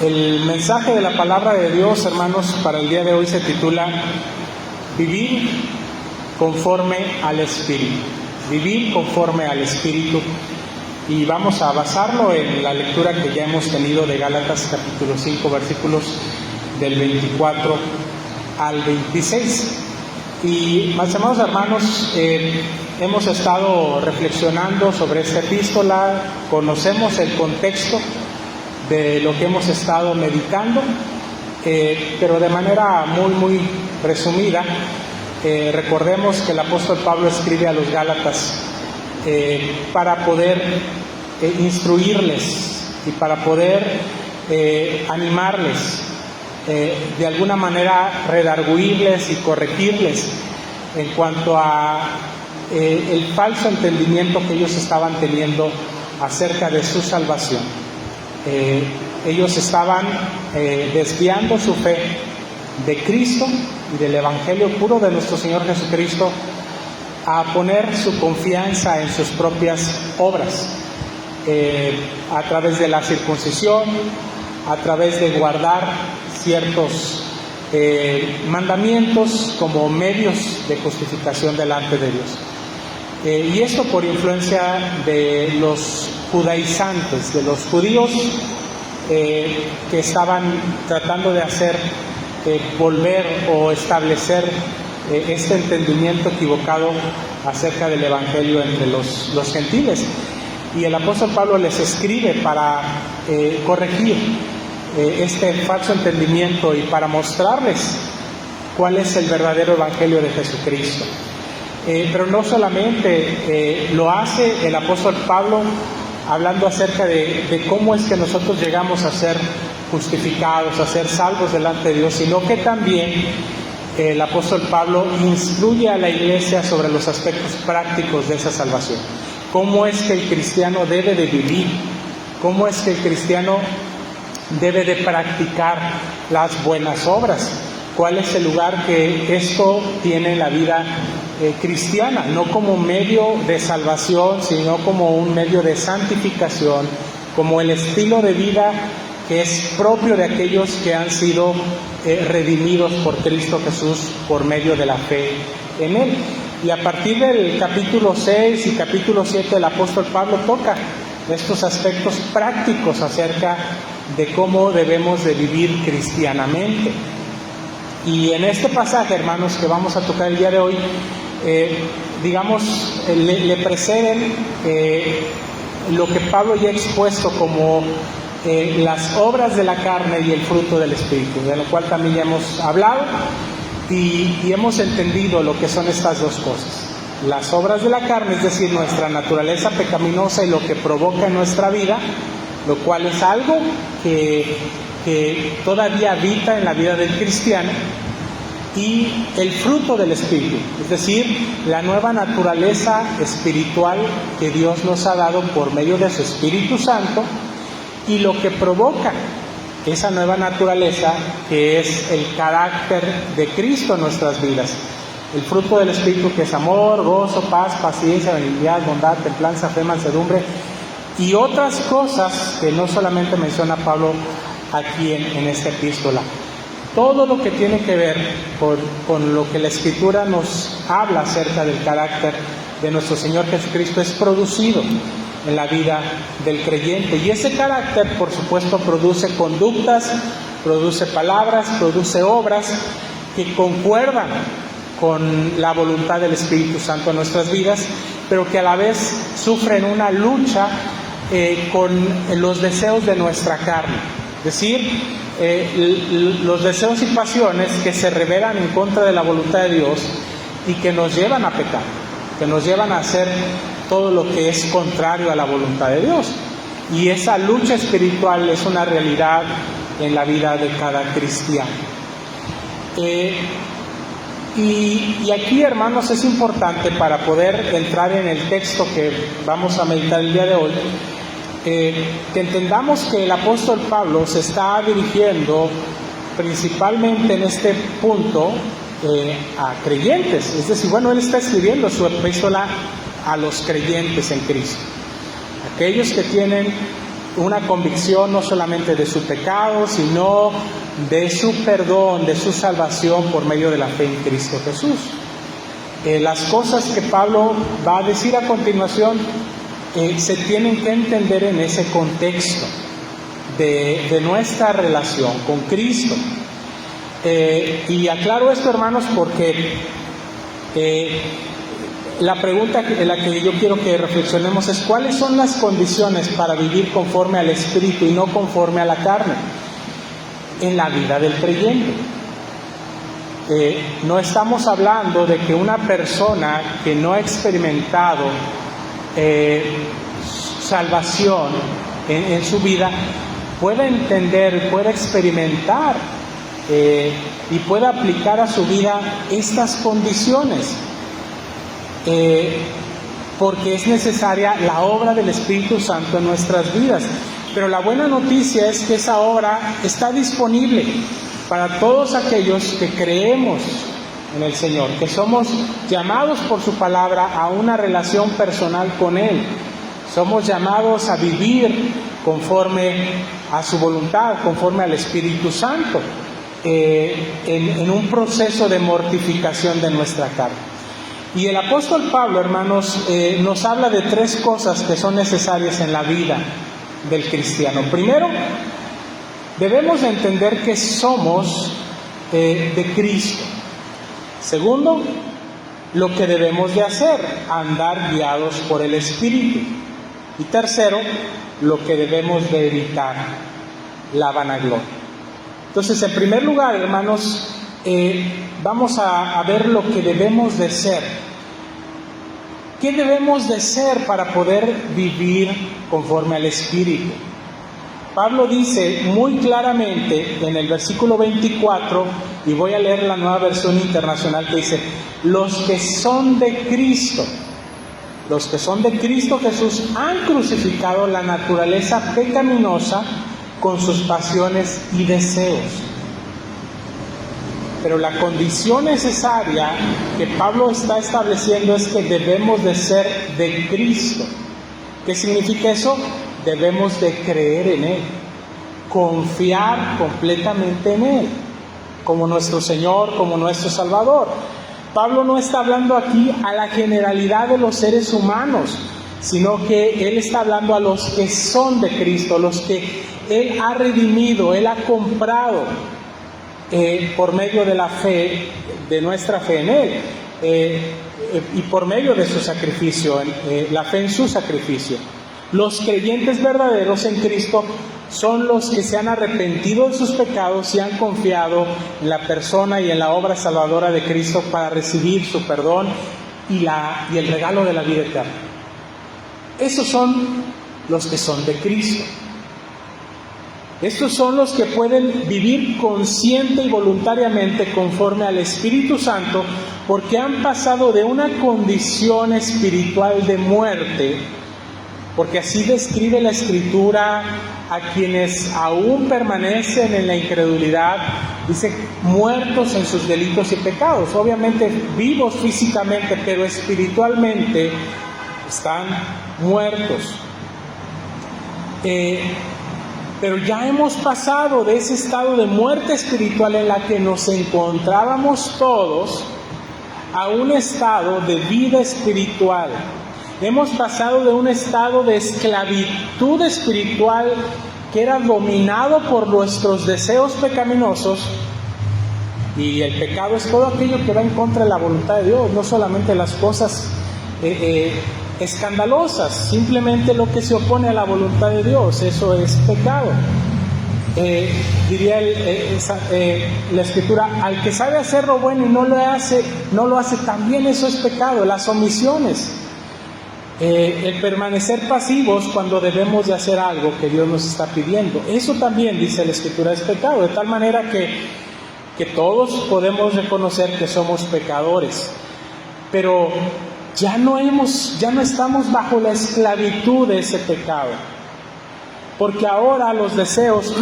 El mensaje de la palabra de Dios, hermanos, para el día de hoy se titula Vivir conforme al Espíritu. Vivir conforme al Espíritu. Y vamos a basarlo en la lectura que ya hemos tenido de Gálatas capítulo 5, versículos del 24 al 26. Y, mis amados hermanos, hemos estado reflexionando sobre esta epístola, conocemos el contexto de lo que hemos estado meditando, pero de manera muy resumida. Recordemos que el apóstol Pablo escribe a los Gálatas para poder instruirles y para poder animarles, de alguna manera redarguirles y corregirles en cuanto a el falso entendimiento que ellos estaban teniendo acerca de su salvación. Ellos estaban desviando su fe de Cristo y del Evangelio puro de nuestro Señor Jesucristo a poner su confianza en sus propias obras, a través de la circuncisión, a través de guardar ciertos mandamientos como medios de justificación delante de Dios. Y esto por influencia de los judaizantes, de los judíos que estaban tratando de hacer volver o establecer este entendimiento equivocado acerca del Evangelio entre los gentiles. Y el apóstol Pablo les escribe para corregir este falso entendimiento y para mostrarles cuál es el verdadero Evangelio de Jesucristo. Pero no solamente lo hace el apóstol Pablo hablando acerca de cómo es que nosotros llegamos a ser justificados, a ser salvos delante de Dios, sino que también el apóstol Pablo instruye a la iglesia sobre los aspectos prácticos de esa salvación. Cómo es que el cristiano debe de vivir, cómo es que el cristiano debe de practicar las buenas obras, cuál es el lugar que esto tiene en la vida cristiana, no como medio de salvación, sino como un medio de santificación, como el estilo de vida que es propio de aquellos que han sido redimidos por Cristo Jesús por medio de la fe en Él. Y a partir del capítulo 6 y capítulo 7 el apóstol Pablo toca estos aspectos prácticos acerca de cómo debemos de vivir cristianamente. Y en este pasaje, hermanos, que vamos a tocar el día de hoy, le preceden lo que Pablo ya ha expuesto como las obras de la carne y el fruto del Espíritu, de lo cual también ya hemos hablado y hemos entendido lo que son estas dos cosas. Las obras de la carne, es decir, nuestra naturaleza pecaminosa y lo que provoca en nuestra vida, lo cual es algo que todavía habita en la vida del cristiano, y el fruto del Espíritu, es decir, la nueva naturaleza espiritual que Dios nos ha dado por medio de su Espíritu Santo, y lo que provoca esa nueva naturaleza, que es el carácter de Cristo en nuestras vidas. El fruto del Espíritu, que es amor, gozo, paz, paciencia, benignidad, bondad, templanza, fe, mansedumbre, y otras cosas que no solamente menciona Pablo aquí en esta epístola. Todo lo que tiene que ver con lo que la Escritura nos habla acerca del carácter de nuestro Señor Jesucristo es producido en la vida del creyente. Y ese carácter, por supuesto, produce conductas, produce palabras, produce obras que concuerdan con la voluntad del Espíritu Santo en nuestras vidas, pero que a la vez sufren una lucha con los deseos de nuestra carne. Es decir, los deseos y pasiones que se rebelan en contra de la voluntad de Dios y que nos llevan a pecar, que nos llevan a hacer todo lo que es contrario a la voluntad de Dios. Y esa lucha espiritual es una realidad en la vida de cada cristiano. Y aquí, hermanos, es importante para poder entrar en el texto que vamos a meditar el día de hoy, que entendamos que el apóstol Pablo se está dirigiendo principalmente en este punto a creyentes. Es decir, él está escribiendo su epístola a los creyentes en Cristo, aquellos que tienen una convicción no solamente de su pecado, sino de su perdón, de su salvación por medio de la fe en Cristo Jesús. Las cosas que Pablo va a decir a continuación se tienen que entender en ese contexto de nuestra relación con Cristo. Y aclaro esto, hermanos, porque la pregunta en la que yo quiero que reflexionemos es: ¿cuáles son las condiciones para vivir conforme al Espíritu y no conforme a la carne en la vida del creyente? No estamos hablando de que una persona que no ha experimentado salvación en su vida pueda entender, pueda experimentar y pueda aplicar a su vida estas condiciones, porque es necesaria la obra del Espíritu Santo en nuestras vidas. Pero la buena noticia es que esa obra está disponible para todos aquellos que creemos en el Señor, que somos llamados por su palabra a una relación personal con Él. Somos llamados a vivir conforme a su voluntad, conforme al Espíritu Santo, en un proceso de mortificación de nuestra carne. Y el apóstol Pablo, hermanos, nos habla de 3 cosas que son necesarias en la vida del cristiano. Primero, debemos de entender que somos de Cristo. Segundo, lo que debemos de hacer, andar guiados por el Espíritu. Y tercero, lo que debemos de evitar, la vanagloria. Entonces, en primer lugar, hermanos, vamos a ver lo que debemos de ser. ¿Qué debemos de ser para poder vivir conforme al Espíritu? Pablo dice muy claramente en el versículo 24, y voy a leer la Nueva Versión Internacional, que dice: los que son de Cristo Jesús han crucificado la naturaleza pecaminosa con sus pasiones y deseos. Pero la condición necesaria que Pablo está estableciendo es que debemos de ser de Cristo. ¿Qué significa eso? Debemos de creer en Él, confiar completamente en Él, como nuestro Señor, como nuestro Salvador. Pablo no está hablando aquí a la generalidad de los seres humanos, sino que Él está hablando a los que son de Cristo, los que Él ha redimido, Él ha comprado por medio de la fe, de nuestra fe en Él, y por medio de su sacrificio, la fe en su sacrificio. Los creyentes verdaderos en Cristo son los que se han arrepentido de sus pecados y han confiado en la persona y en la obra salvadora de Cristo para recibir su perdón y el regalo de la vida eterna. Esos son los que son de Cristo. Estos son los que pueden vivir consciente y voluntariamente conforme al Espíritu Santo, porque han pasado de una condición espiritual de muerte, porque así describe la Escritura a quienes aún permanecen en la incredulidad. Dice: muertos en sus delitos y pecados. Obviamente vivos físicamente, pero espiritualmente están muertos. Pero ya hemos pasado de ese estado de muerte espiritual en la que nos encontrábamos todos a un estado de vida espiritual. Hemos pasado de un estado de esclavitud espiritual que era dominado por nuestros deseos pecaminosos, y el pecado es todo aquello que va en contra de la voluntad de Dios, no solamente las cosas escandalosas, simplemente lo que se opone a la voluntad de Dios, eso es pecado. Diría la Escritura: al que sabe hacer lo bueno y no lo hace, también eso es pecado. Las omisiones, el permanecer pasivos cuando debemos de hacer algo que Dios nos está pidiendo, eso también, dice la Escritura, es pecado. De tal manera que todos podemos reconocer que somos pecadores, pero ya no estamos bajo la esclavitud de ese pecado, porque ahora los deseos,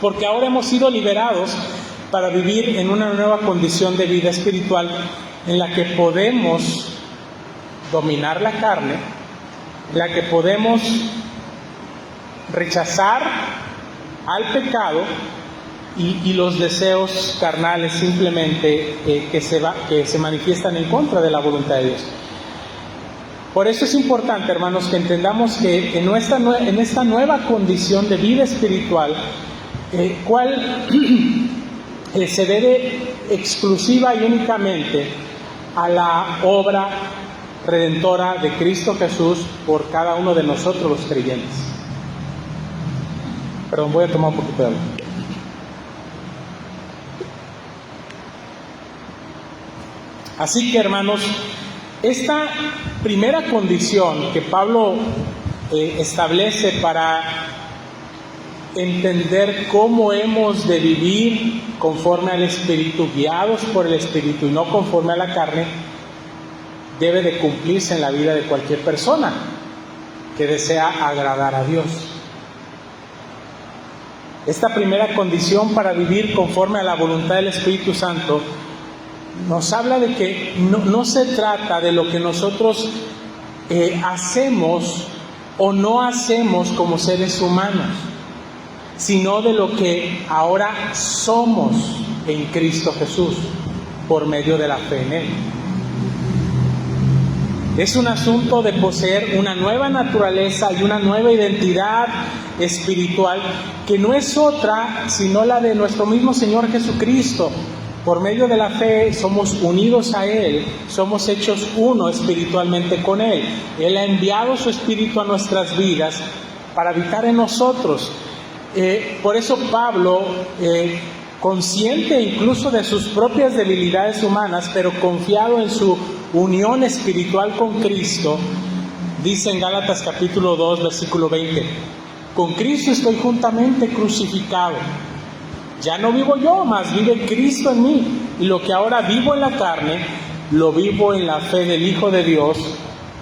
porque ahora hemos sido liberados para vivir en una nueva condición de vida espiritual en la que podemos dominar la carne, en la que podemos rechazar al pecado y los deseos carnales simplemente que se manifiestan en contra de la voluntad de Dios. Por eso es importante, hermanos, que entendamos que en esta nueva condición de vida espiritual, cual se debe exclusiva y únicamente a la obra redentora de Cristo Jesús por cada uno de nosotros los creyentes. Perdón, voy a tomar un poquito de agua. Así que, hermanos, esta primera condición que Pablo establece para entender cómo hemos de vivir conforme al Espíritu, guiados por el Espíritu y no conforme a la carne, debe de cumplirse en la vida de cualquier persona que desea agradar a Dios. Esta primera condición para vivir conforme a la voluntad del Espíritu Santo nos habla de que no se trata de lo que nosotros hacemos o no hacemos como seres humanos, sino de lo que ahora somos en Cristo Jesús por medio de la fe en Él. Es un asunto de poseer una nueva naturaleza y una nueva identidad espiritual que no es otra sino la de nuestro mismo Señor Jesucristo. Por medio de la fe somos unidos a Él, somos hechos uno espiritualmente con Él. Él ha enviado su Espíritu a nuestras vidas para habitar en nosotros. Por eso Pablo, consciente incluso de sus propias debilidades humanas, pero confiado en su unión espiritual con Cristo, dice en Gálatas capítulo 2, versículo 20, con Cristo estoy juntamente crucificado. Ya no vivo yo, mas vive Cristo en mí. Y lo que ahora vivo en la carne, lo vivo en la fe del Hijo de Dios,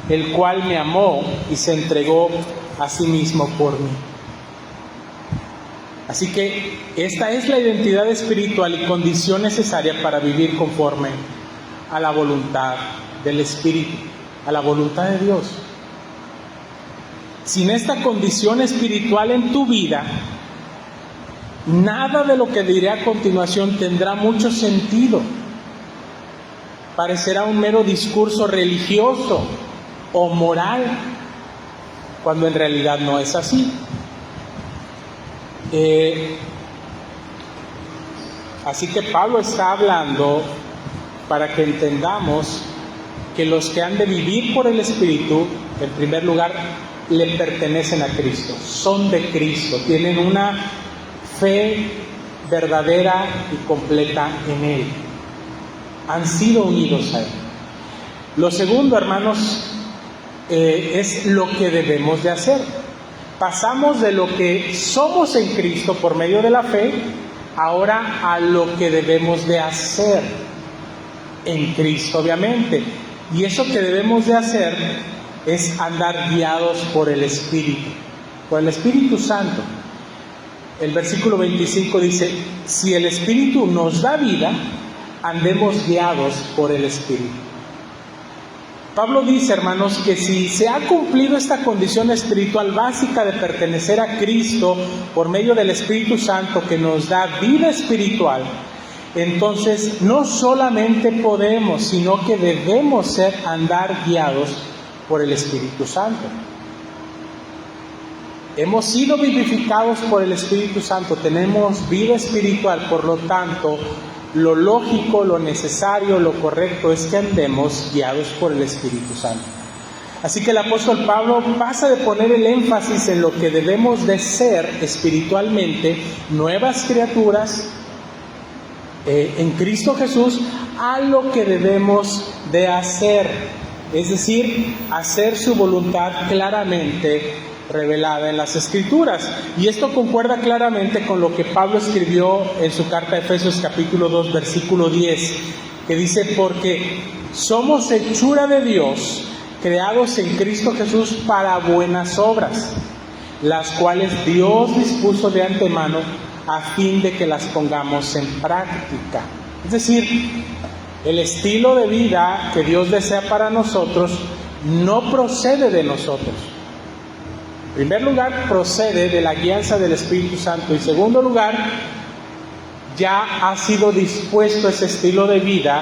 el cual me amó y se entregó a sí mismo por mí. Así que esta es la identidad espiritual y condición necesaria para vivir conforme a la voluntad del Espíritu, a la voluntad de Dios. Sin esta condición espiritual en tu vida, nada de lo que diré a continuación tendrá mucho sentido. Parecerá un mero discurso religioso o moral, cuando en realidad no es así. Así que Pablo está hablando para que entendamos que los que han de vivir por el Espíritu, en primer lugar, le pertenecen a Cristo, son de Cristo, tienen una fe verdadera y completa en Él, han sido unidos a Él. Lo segundo, hermanos, es lo que debemos de hacer. Pasamos de lo que somos en Cristo por medio de la fe, ahora a lo que debemos de hacer en Cristo, obviamente. Y eso que debemos de hacer es andar guiados por el Espíritu Santo. El versículo 25 dice, si el Espíritu nos da vida, andemos guiados por el Espíritu. Pablo dice, hermanos, que si se ha cumplido esta condición espiritual básica de pertenecer a Cristo por medio del Espíritu Santo que nos da vida espiritual, entonces no solamente podemos, sino que debemos andar guiados por el Espíritu Santo. Hemos sido vivificados por el Espíritu Santo, tenemos vida espiritual, por lo tanto, lo lógico, lo necesario, lo correcto es que andemos guiados por el Espíritu Santo. Así que el apóstol Pablo pasa de poner el énfasis en lo que debemos de ser espiritualmente, nuevas criaturas en Cristo Jesús, a lo que debemos de hacer, es decir, hacer su voluntad claramente revelada en las Escrituras. Y esto concuerda claramente con lo que Pablo escribió en su carta a Efesios capítulo 2 versículo 10, que dice, porque somos hechura de Dios, creados en Cristo Jesús para buenas obras, las cuales Dios dispuso de antemano a fin de que las pongamos en práctica. Es decir, el estilo de vida que Dios desea para nosotros no procede de nosotros. En primer lugar, procede de la guianza del Espíritu Santo. En segundo lugar, ya ha sido dispuesto ese estilo de vida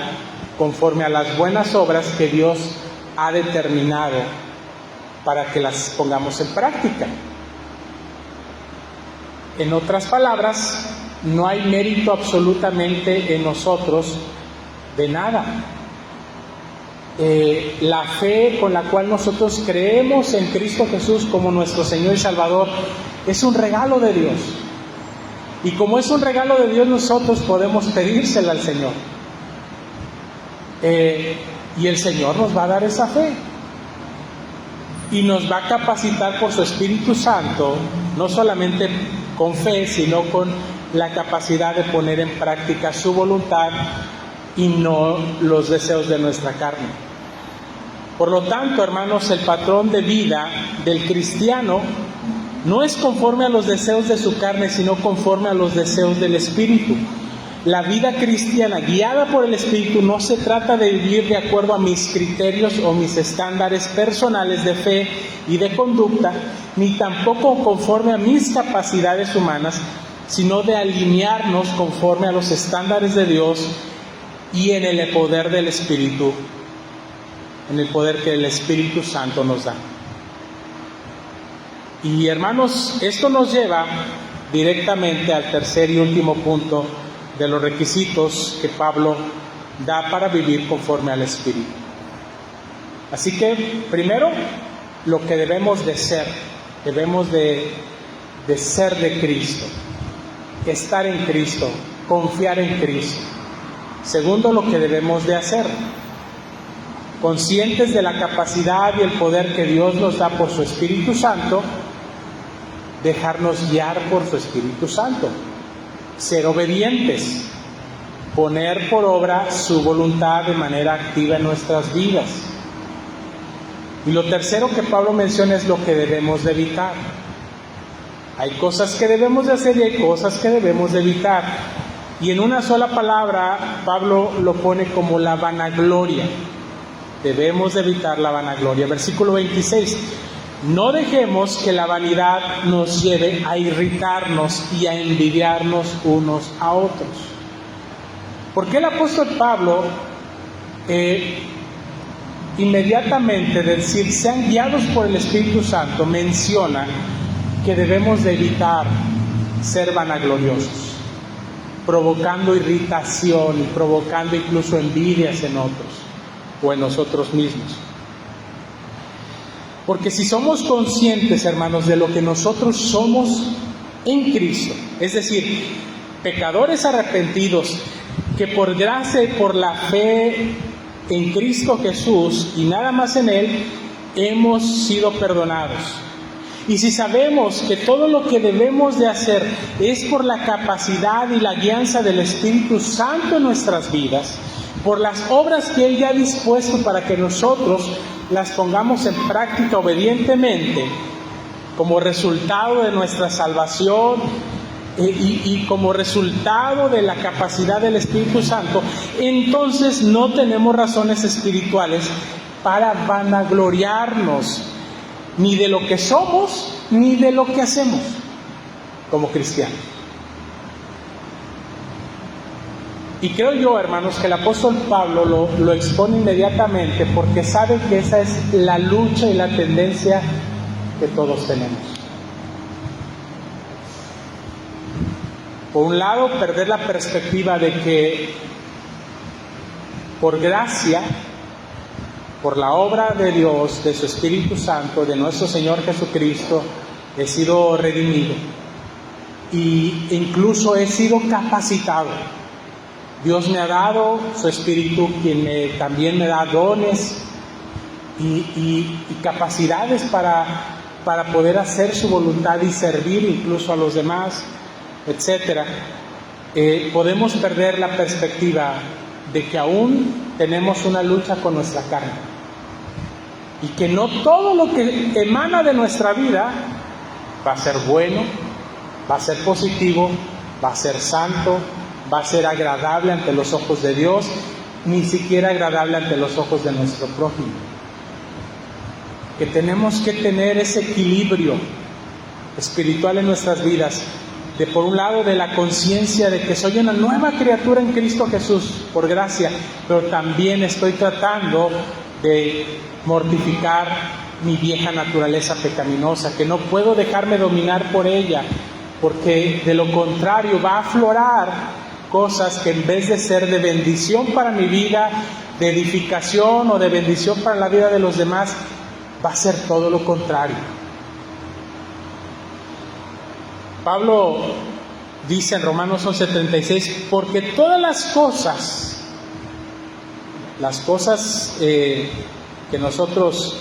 conforme a las buenas obras que Dios ha determinado para que las pongamos en práctica. En otras palabras, no hay mérito absolutamente en nosotros de nada. La fe con la cual nosotros creemos en Cristo Jesús como nuestro Señor y Salvador es un regalo de Dios. Y como es un regalo de Dios, nosotros podemos pedírsela al Señor. Y el Señor nos va a dar esa fe. Y nos va a capacitar por su Espíritu Santo, no solamente con fe, sino con la capacidad de poner en práctica su voluntad y no los deseos de nuestra carne. Por lo tanto, hermanos, el patrón de vida del cristiano no es conforme a los deseos de su carne, sino conforme a los deseos del Espíritu. La vida cristiana guiada por el Espíritu no se trata de vivir de acuerdo a mis criterios o mis estándares personales de fe y de conducta, ni tampoco conforme a mis capacidades humanas, sino de alinearnos conforme a los estándares de Dios y en el poder del Espíritu, en el poder que el Espíritu Santo nos da. Y hermanos, esto nos lleva directamente al tercer y último punto de los requisitos que Pablo da para vivir conforme al Espíritu. Así que, primero, lo que debemos de ser ser de Cristo, estar en Cristo, confiar en Cristo. Segundo, lo que debemos de hacer, conscientes de la capacidad y el poder que Dios nos da por su Espíritu Santo, dejarnos guiar por su Espíritu Santo, ser obedientes, poner por obra su voluntad de manera activa en nuestras vidas. Y lo tercero que Pablo menciona es lo que debemos de evitar. Hay cosas que debemos de hacer y hay cosas que debemos de evitar. Y en una sola palabra, Pablo lo pone como la vanagloria. Debemos de evitar la vanagloria. Versículo 26. No dejemos que la vanidad nos lleve a irritarnos y a envidiarnos unos a otros. Porque el apóstol Pablo inmediatamente de decir sean guiados por el Espíritu Santo menciona que debemos de evitar ser vanagloriosos, provocando irritación y provocando incluso envidias en otros o en nosotros mismos. Porque si somos conscientes, hermanos, de lo que nosotros somos en Cristo, es decir, pecadores arrepentidos, que por gracia y por la fe en Cristo Jesús y nada más en Él, hemos sido perdonados. Y si sabemos que todo lo que debemos de hacer es por la capacidad y la guianza del Espíritu Santo en nuestras vidas, por las obras que Él ya ha dispuesto para que nosotros las pongamos en práctica obedientemente, como resultado de nuestra salvación y como resultado de la capacidad del Espíritu Santo, entonces no tenemos razones espirituales para vanagloriarnos ni de lo que somos ni de lo que hacemos como cristianos. Y creo yo, hermanos, que el apóstol Pablo lo expone inmediatamente porque sabe que esa es la lucha y la tendencia que todos tenemos. Por un lado, perder la perspectiva de que por gracia, por la obra de Dios, de su Espíritu Santo, de nuestro Señor Jesucristo, he sido redimido e incluso he sido capacitado. Dios me ha dado su Espíritu, quien también me da dones y capacidades para poder hacer su voluntad y servir incluso a los demás, etc. Podemos perder la perspectiva de que aún tenemos una lucha con nuestra carne y que no todo lo que emana de nuestra vida va a ser bueno, va a ser positivo, va a ser santo, va a ser agradable ante los ojos de Dios, ni siquiera agradable ante los ojos de nuestro prójimo. Que tenemos que tener ese equilibrio espiritual en nuestras vidas, de por un lado de la conciencia de que soy una nueva criatura en Cristo Jesús por gracia, pero también estoy tratando de mortificar mi vieja naturaleza pecaminosa, que no puedo dejarme dominar por ella, porque de lo contrario va a aflorar cosas que en vez de ser de bendición para mi vida, de edificación o de bendición para la vida de los demás, va a ser todo lo contrario. Pablo dice en Romanos 11:36, porque todas las cosas que nosotros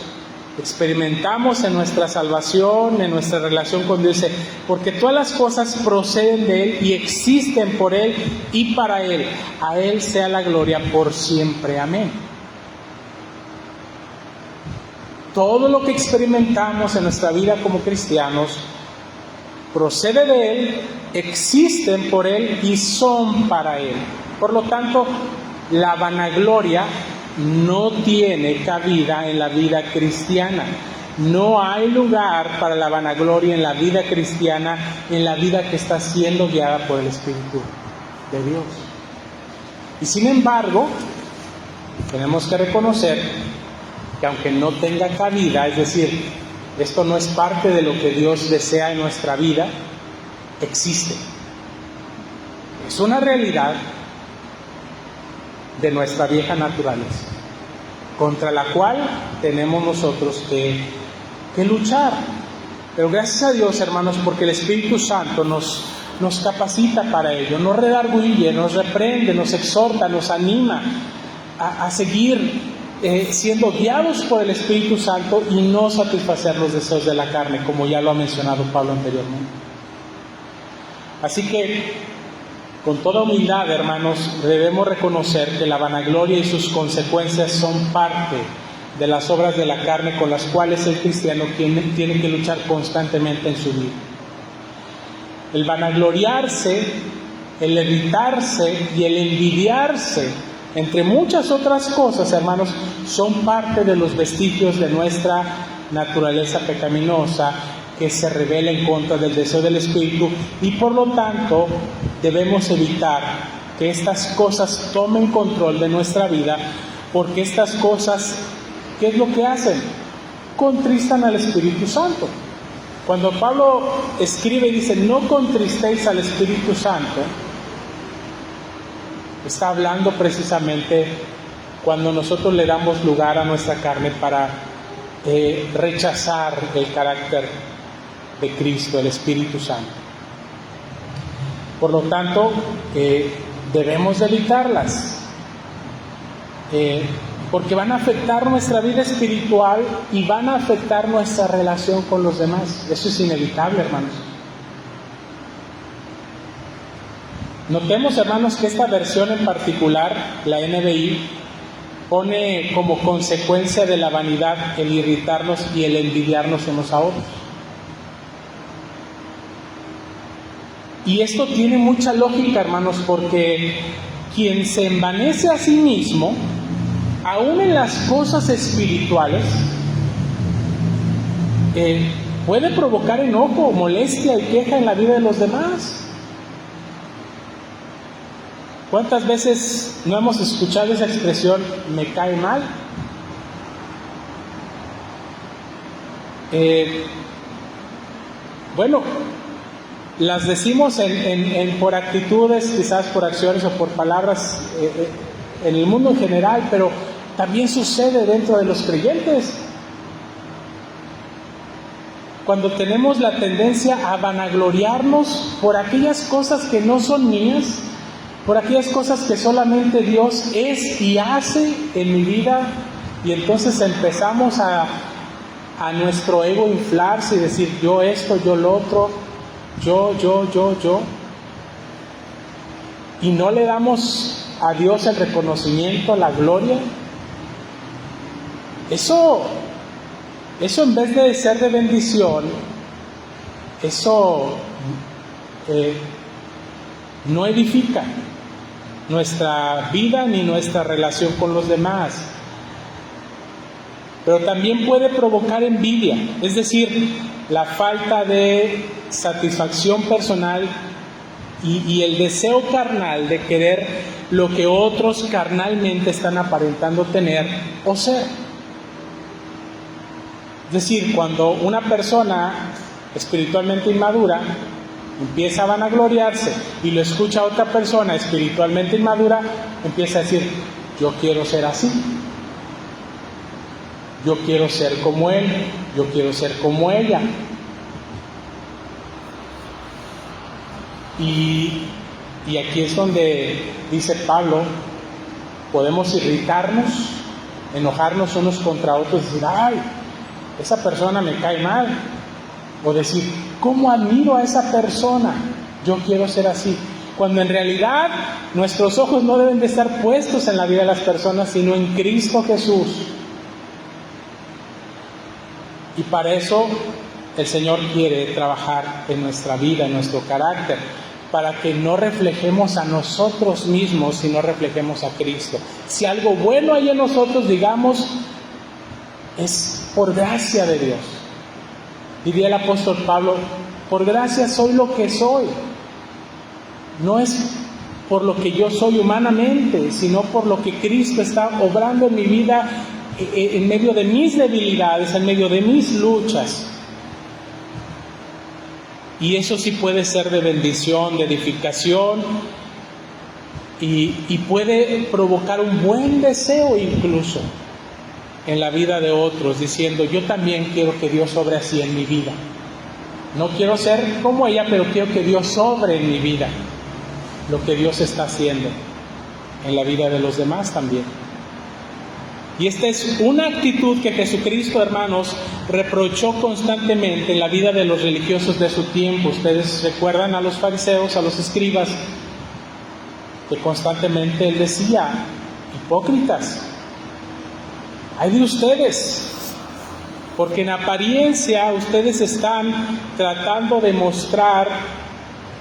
experimentamos en nuestra salvación, en nuestra relación con Dios, dice, porque todas las cosas proceden de Él y existen por Él y para Él. A Él sea la gloria por siempre. Amén. Todo lo que experimentamos en nuestra vida como cristianos procede de Él, existen por Él y son para Él. Por lo tanto, la vanagloria no tiene cabida en la vida cristiana. No hay lugar para la vanagloria en la vida cristiana, en la vida que está siendo guiada por el Espíritu de Dios. Y sin embargo, tenemos que reconocer que aunque no tenga cabida, es decir, esto no es parte de lo que Dios desea en nuestra vida, existe. Es una realidad de nuestra vieja naturaleza, contra la cual tenemos nosotros que luchar. Pero gracias a Dios, hermanos, porque el Espíritu Santo nos capacita para ello, nos redarguye, nos reprende, nos exhorta, nos anima a seguir siendo guiados por el Espíritu Santo y no satisfacer los deseos de la carne, como ya lo ha mencionado Pablo anteriormente. Así que, con toda humildad, hermanos, debemos reconocer que la vanagloria y sus consecuencias son parte de las obras de la carne con las cuales el cristiano tiene que luchar constantemente en su vida. El vanagloriarse, el irritarse y el envidiarse, entre muchas otras cosas, hermanos, son parte de los vestigios de nuestra naturaleza pecaminosa que se revela en contra del deseo del Espíritu, y por lo tanto debemos evitar que estas cosas tomen control de nuestra vida, porque estas cosas, ¿qué es lo que hacen? Contristan al Espíritu Santo. Cuando Pablo escribe y dice, no contristéis al Espíritu Santo, está hablando precisamente cuando nosotros le damos lugar a nuestra carne para rechazar el carácter de Cristo, el Espíritu Santo. Por lo tanto, debemos evitarlas, porque van a afectar nuestra vida espiritual y van a afectar nuestra relación con los demás. Eso es inevitable, hermanos. Notemos, hermanos, que esta versión en particular, la NBI, pone como consecuencia de la vanidad el irritarnos y el envidiarnos unos a otros. Y esto tiene mucha lógica, hermanos, porque quien se envanece a sí mismo, aún en las cosas espirituales, puede provocar enojo, molestia y queja en la vida de los demás. ¿Cuántas veces no hemos escuchado esa expresión, me cae mal? Bueno, las decimos por actitudes, quizás por acciones o por palabras en el mundo en general, pero también sucede dentro de los creyentes. Cuando tenemos la tendencia a vanagloriarnos por aquellas cosas que no son mías, por aquellas cosas que solamente Dios es y hace en mi vida, y entonces empezamos a nuestro ego inflarse y decir yo esto, yo lo otro, yo, y no le damos a Dios el reconocimiento, la gloria. Eso en vez de ser de bendición, eso no edifica nuestra vida ni nuestra relación con los demás. Pero también puede provocar envidia, es decir, la falta de satisfacción personal y el deseo carnal de querer lo que otros carnalmente están aparentando tener o ser. Es decir, cuando una persona espiritualmente inmadura empieza a vanagloriarse y lo escucha a otra persona espiritualmente inmadura, empieza a decir: yo quiero ser así, yo quiero ser como él, yo quiero ser como ella. Y aquí es donde dice Pablo, podemos irritarnos, enojarnos unos contra otros, decir: ay, esa persona me cae mal, o decir: ¿cómo admiro a esa persona? Yo quiero ser así. Cuando en realidad nuestros ojos no deben de estar puestos en la vida de las personas, sino en Cristo Jesús. Y para eso el Señor quiere trabajar en nuestra vida, en nuestro carácter, para que no reflejemos a nosotros mismos, sino reflejemos a Cristo. Si algo bueno hay en nosotros, digamos, es por gracia de Dios. Diría el apóstol Pablo: por gracia soy lo que soy. No es por lo que yo soy humanamente, sino por lo que Cristo está obrando en mi vida, en medio de mis debilidades, en medio de mis luchas. Y eso sí puede ser de bendición, de edificación, y puede provocar un buen deseo incluso en la vida de otros, diciendo: yo también quiero que Dios obre así en mi vida. No quiero ser como ella, pero quiero que Dios obre en mi vida lo que Dios está haciendo en la vida de los demás también. Y esta es una actitud que Jesucristo, hermanos, reprochó constantemente en la vida de los religiosos de su tiempo. Ustedes recuerdan a los fariseos, a los escribas, que constantemente él decía: hipócritas, ay de ustedes, porque en apariencia ustedes están tratando de mostrar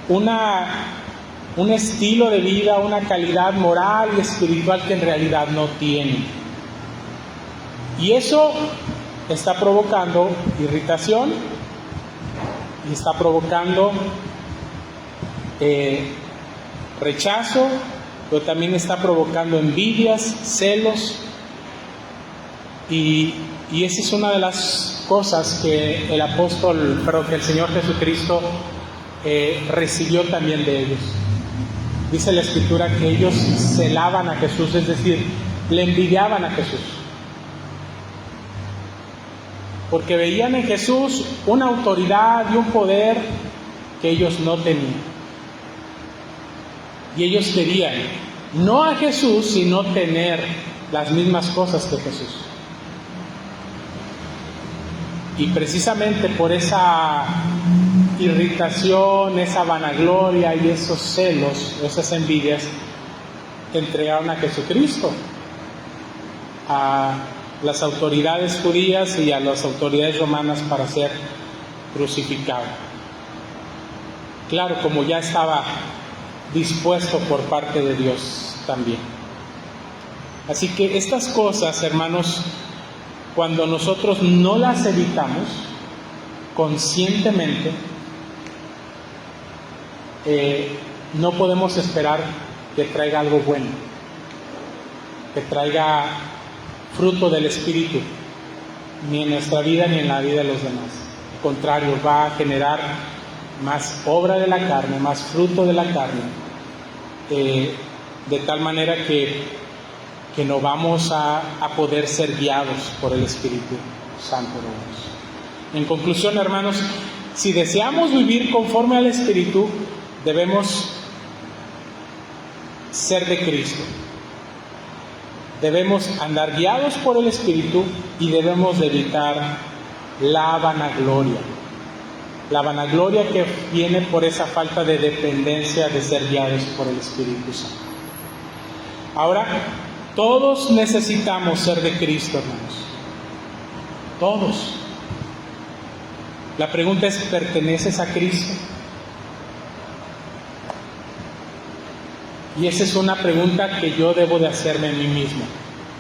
un estilo de vida, una calidad moral y espiritual que en realidad no tienen. Y eso está provocando irritación y está provocando rechazo, pero también está provocando envidias, celos. Y esa es una de las cosas que que el Señor Jesucristo recibió también de ellos. Dice la Escritura que ellos celaban a Jesús, es decir, le envidiaban a Jesús, porque veían en Jesús una autoridad y un poder que ellos no tenían. Y ellos querían no a Jesús, sino tener las mismas cosas que Jesús. Y precisamente por esa irritación, esa vanagloria y esos celos, esas envidias, entregaron a Jesucristo a las autoridades judías y a las autoridades romanas para ser crucificado. Claro, como ya estaba dispuesto por parte de Dios también. Así que estas cosas, hermanos, cuando nosotros no las evitamos conscientemente, no podemos esperar que traiga algo bueno, que traiga fruto del Espíritu, ni en nuestra vida ni en la vida de los demás. Al contrario, va a generar más obra de la carne, más fruto de la carne, de tal manera que no vamos a poder ser guiados por el Espíritu Santo de Dios. En conclusión, hermanos, si deseamos vivir conforme al Espíritu, debemos ser de Cristo. Debemos andar guiados por el Espíritu y debemos de evitar la vanagloria. La vanagloria que viene por esa falta de dependencia de ser guiados por el Espíritu Santo. Ahora, todos necesitamos ser de Cristo, hermanos. Todos. La pregunta es: ¿perteneces a Cristo? Y esa es una pregunta que yo debo de hacerme a mí mismo.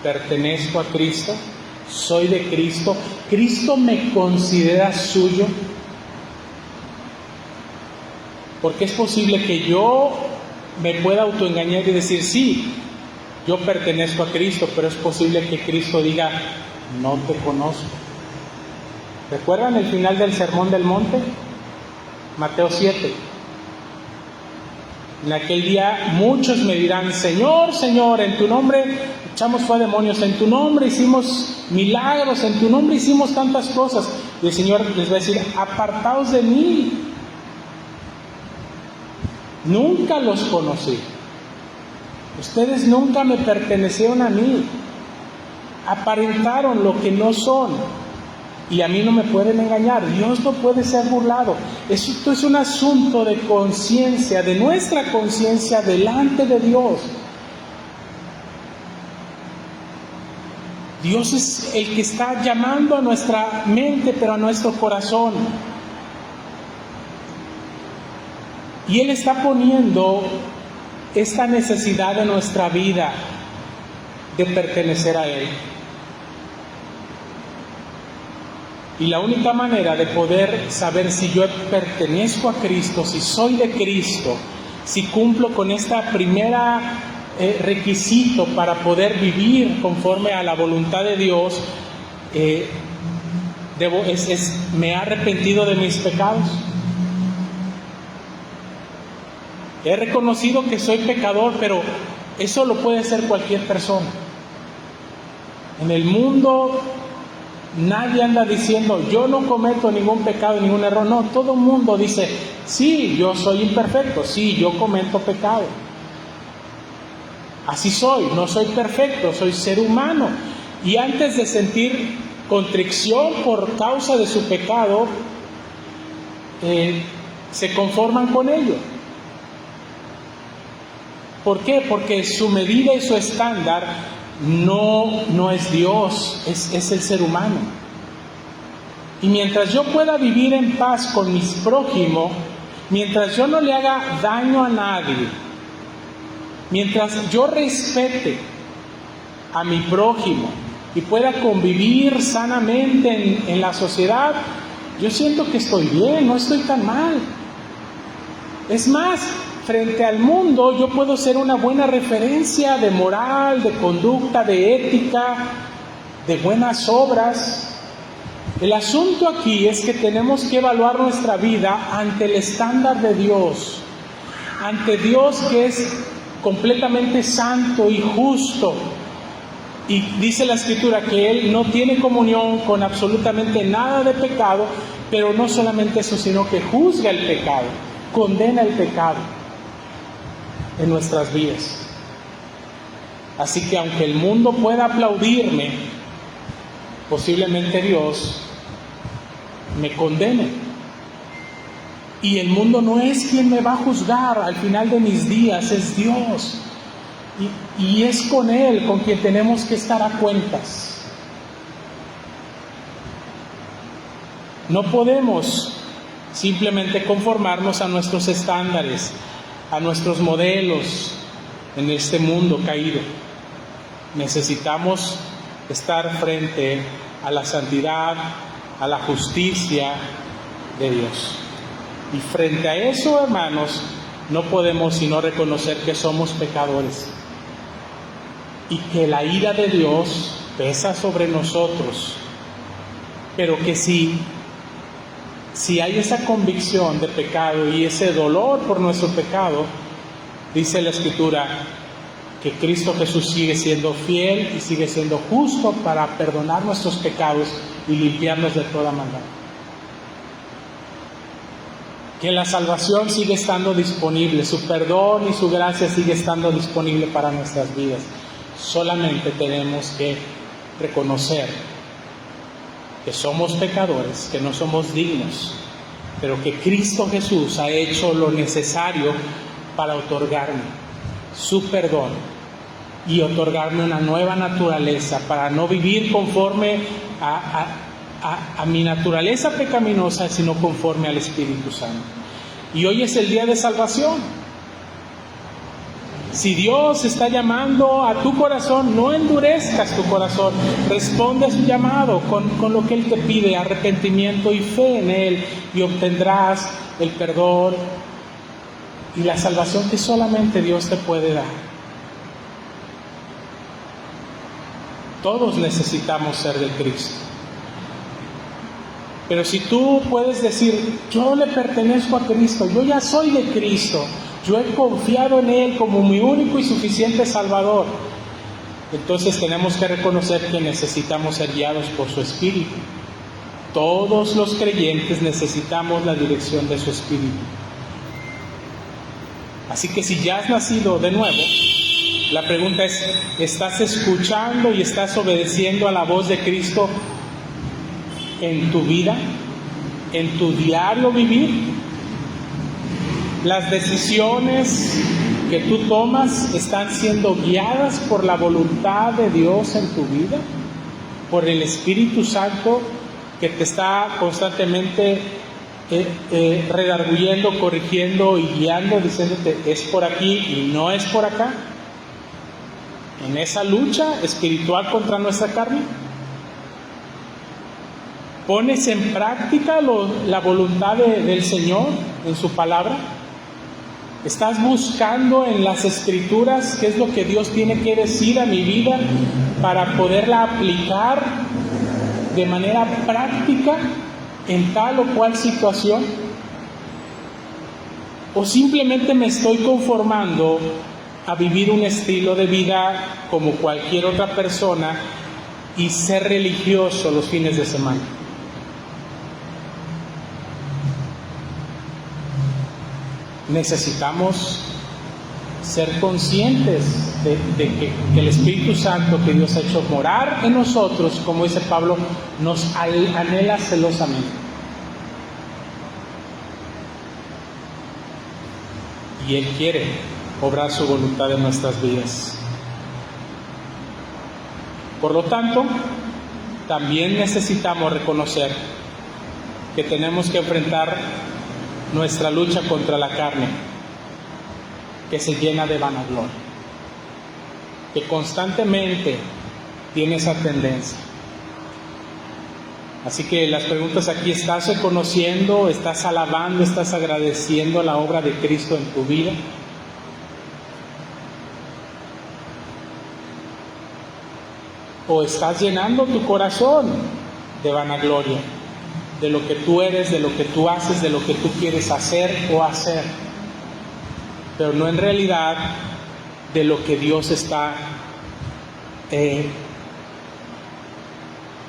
¿Pertenezco a Cristo? ¿Soy de Cristo? ¿Cristo me considera suyo? Porque es posible que yo me pueda autoengañar y decir, sí, yo pertenezco a Cristo, pero es posible que Cristo diga, no te conozco. ¿Recuerdan el final del Sermón del Monte? Mateo 7. En aquel día muchos me dirán, Señor, Señor, en tu nombre echamos fuera demonios, en tu nombre hicimos milagros, en tu nombre hicimos tantas cosas. Y el Señor les va a decir, apartaos de mí, nunca los conocí. Ustedes nunca me pertenecieron a mí. Aparentaron lo que no son. Y a mí no me pueden engañar. Dios no puede ser burlado. Esto es un asunto de conciencia, de nuestra conciencia delante de Dios. Dios es el que está llamando a nuestra mente, pero a nuestro corazón. Y Él está poniendo esta necesidad de nuestra vida de pertenecer a Él. Y la única manera de poder saber si yo pertenezco a Cristo, si soy de Cristo, si cumplo con esta primera requisito para poder vivir conforme a la voluntad de Dios, me he arrepentido de mis pecados. He reconocido que soy pecador, pero eso lo puede hacer cualquier persona. En el mundo nadie anda diciendo, yo no cometo ningún pecado, ningún error. No, todo el mundo dice, sí, yo soy imperfecto, sí, yo cometo pecado. Así soy, no soy perfecto, soy ser humano. Y antes de sentir contrición por causa de su pecado, se conforman con ello. ¿Por qué? Porque su medida y su estándar no es Dios, es el ser humano. Y mientras yo pueda vivir en paz con mis prójimos, mientras yo no le haga daño a nadie, mientras yo respete a mi prójimo y pueda convivir sanamente en la sociedad, yo siento que estoy bien, no estoy tan mal. Es más, frente al mundo yo puedo ser una buena referencia de moral, de conducta, de ética, de buenas obras. El asunto aquí es que tenemos que evaluar nuestra vida ante el estándar de Dios, ante Dios que es completamente santo y justo. Y dice la Escritura que Él no tiene comunión con absolutamente nada de pecado, pero no solamente eso, sino que juzga el pecado, condena el pecado en nuestras vidas. Así que aunque el mundo pueda aplaudirme, posiblemente Dios me condene. Y el mundo no es quien me va a juzgar al final de mis días, es Dios. Y es con Él con quien tenemos que estar a cuentas. No podemos simplemente conformarnos a nuestros estándares, a nuestros modelos en este mundo caído. Necesitamos estar frente a la santidad, a la justicia de Dios. Y frente a eso, hermanos, no podemos sino reconocer que somos pecadores y que la ira de Dios pesa sobre nosotros, pero que si hay esa convicción de pecado y ese dolor por nuestro pecado, dice la Escritura que Cristo Jesús sigue siendo fiel y sigue siendo justo para perdonar nuestros pecados y limpiarnos de toda maldad. Que la salvación sigue estando disponible, su perdón y su gracia sigue estando disponible para nuestras vidas. Solamente tenemos que reconocer que somos pecadores, que no somos dignos, pero que Cristo Jesús ha hecho lo necesario para otorgarme su perdón y otorgarme una nueva naturaleza, para no vivir conforme a mi naturaleza pecaminosa, sino conforme al Espíritu Santo. Y hoy es el día de salvación. Si Dios está llamando a tu corazón, no endurezcas tu corazón, responde a su llamado con lo que Él te pide, arrepentimiento y fe en Él, y obtendrás el perdón y la salvación que solamente Dios te puede dar. Todos necesitamos ser de Cristo. Pero si tú puedes decir, yo le pertenezco a Cristo, yo ya soy de Cristo, yo he confiado en Él como mi único y suficiente Salvador, entonces tenemos que reconocer que necesitamos ser guiados por su Espíritu. Todos los creyentes necesitamos la dirección de su Espíritu. Así que si ya has nacido de nuevo, la pregunta es, ¿estás escuchando y estás obedeciendo a la voz de Cristo en tu vida, en tu diario vivir? ¿Las decisiones que tú tomas están siendo guiadas por la voluntad de Dios en tu vida? ¿Por el Espíritu Santo que te está constantemente redarguyendo, corrigiendo y guiando, diciéndote es por aquí y no es por acá? En esa lucha espiritual contra nuestra carne, ¿pones en práctica la voluntad del Señor en su palabra? ¿Estás buscando en las Escrituras qué es lo que Dios tiene que decir a mi vida para poderla aplicar de manera práctica en tal o cual situación? ¿O simplemente me estoy conformando a vivir un estilo de vida como cualquier otra persona y ser religioso los fines de semana? Necesitamos ser conscientes de que el Espíritu Santo que Dios ha hecho morar en nosotros, como dice Pablo, nos anhela celosamente. Y Él quiere obrar su voluntad en nuestras vidas. Por lo tanto, también necesitamos reconocer que tenemos que enfrentar nuestra lucha contra la carne, que se llena de vanagloria, que constantemente tiene esa tendencia. Así que las preguntas aquí: ¿estás reconociendo, estás alabando, estás agradeciendo la obra de Cristo en tu vida? ¿O estás llenando tu corazón de vanagloria, de lo que tú eres, de lo que tú haces, de lo que tú quieres hacer o hacer, pero no en realidad de lo que Dios está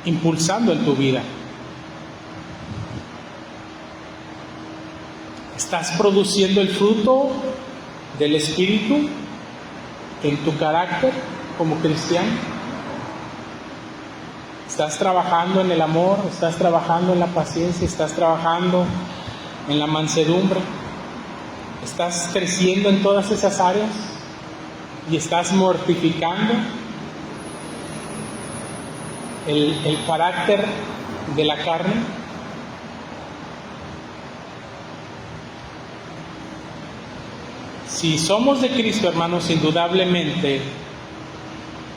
impulsando en tu vida? ¿Estás produciendo el fruto del Espíritu en tu carácter como cristiano? ¿Estás trabajando en el amor? ¿Estás trabajando en la paciencia? ¿Estás trabajando en la mansedumbre? ¿Estás creciendo en todas esas áreas? ¿Y estás mortificando el carácter de la carne? Si somos de Cristo, hermanos, indudablemente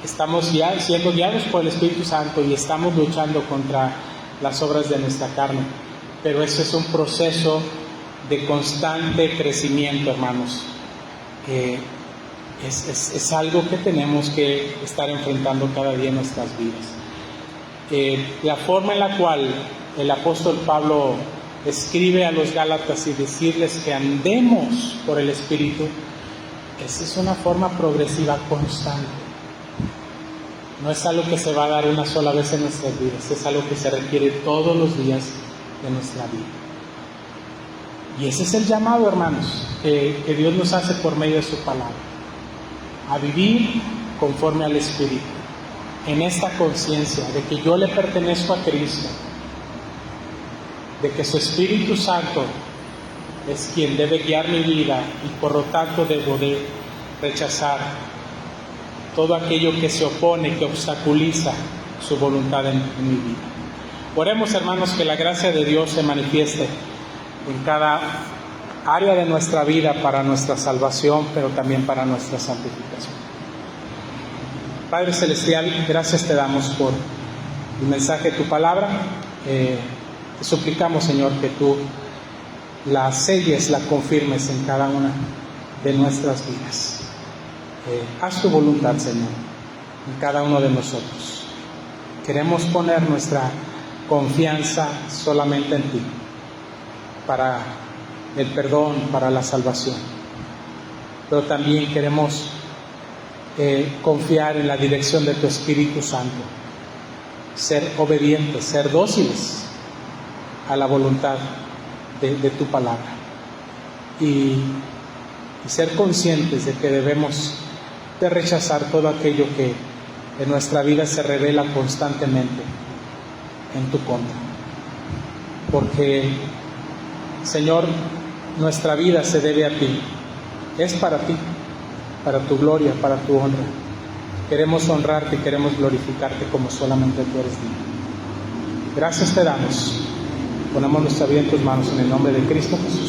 estamos ya siendo guiados por el Espíritu Santo y estamos luchando contra las obras de nuestra carne. Pero ese es un proceso de constante crecimiento, hermanos. Es algo que tenemos que estar enfrentando cada día en nuestras vidas. La forma en la cual el apóstol Pablo escribe a los Gálatas y decirles que andemos por el Espíritu, esa es una forma progresiva constante. No es algo que se va a dar una sola vez en nuestras vidas, es algo que se requiere todos los días de nuestra vida. Y ese es el llamado, hermanos, que Dios nos hace por medio de su palabra, a vivir conforme al Espíritu, en esta conciencia de que yo le pertenezco a Cristo, de que su Espíritu Santo es quien debe guiar mi vida y por lo tanto debo de rechazar todo aquello que se opone, que obstaculiza su voluntad en mi vida. Oremos, hermanos, que la gracia de Dios se manifieste en cada área de nuestra vida para nuestra salvación, pero también para nuestra santificación. Padre Celestial, gracias te damos por el mensaje de tu palabra. Te suplicamos, Señor, que tú la selles, la confirmes en cada una de nuestras vidas. Haz tu voluntad, Señor, en cada uno de nosotros. Queremos poner nuestra confianza solamente en ti, para el perdón, para la salvación. Pero también queremos confiar en la dirección de tu Espíritu Santo, ser obedientes, ser dóciles a la voluntad de tu palabra, y ser conscientes de que debemos de rechazar todo aquello que en nuestra vida se revela constantemente en tu contra. Porque, Señor, nuestra vida se debe a ti, es para ti, para tu gloria, para tu honra. Queremos honrarte, queremos glorificarte como solamente tú eres digno. Gracias te damos. Ponemos nuestra vida en tus manos en el nombre de Cristo Jesús.